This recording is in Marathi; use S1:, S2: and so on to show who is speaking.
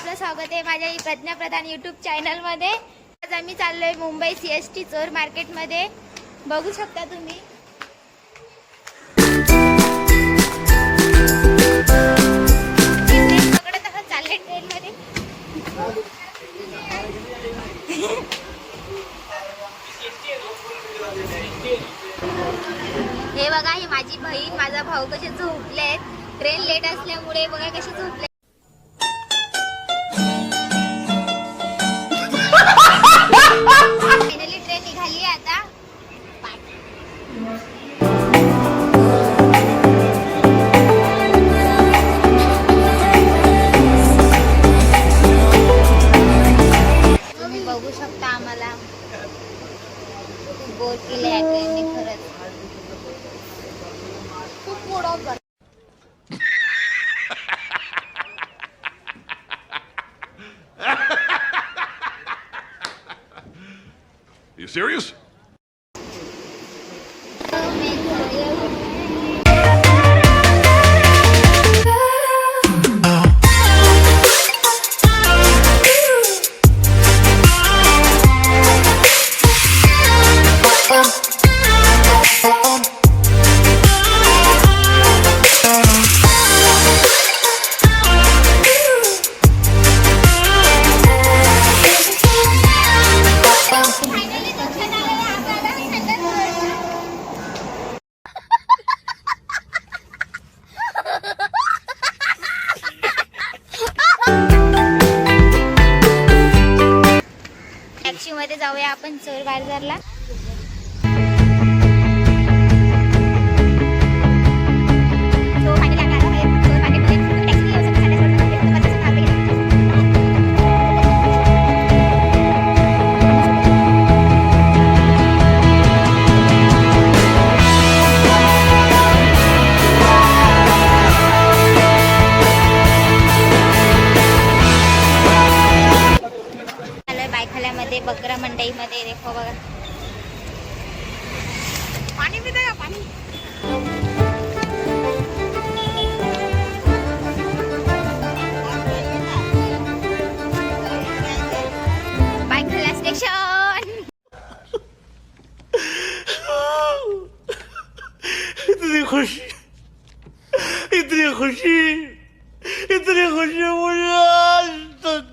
S1: आपलं स्वागत आहे माझ्या प्रज्ञा प्रधान यूट्यूब चॅनलमध्ये। आज आम्ही चाललोय मुंबई CST चोर मार्केटमध्ये। बघू शकता तुम्ही पकडत आहात चालले ट्रेनमध्ये। हे बघा, ही माझी बहीण माझा भाऊ कसे झोपलेत। ट्रेन लेट असल्यामुळे बघा कसे झोपले। फायनली ट्रेन निघाली आता। तुम्ही बघू शकता आम्हाला खूप बोर केले या ट्रेनने खरंच। खूप मूड ऑफ झाला।
S2: You serious? टॅक्सी मध्ये जाऊया आपण चोर बाजारला। बायखाल्यामध्ये बकरा मंडई मध्ये देखो बघा, पाणी पिता का पाणी। बायखाला स्टेशन।
S3: इतनी खुशी, इतनी खुशी, इतनी खुशी मुझे आज तक।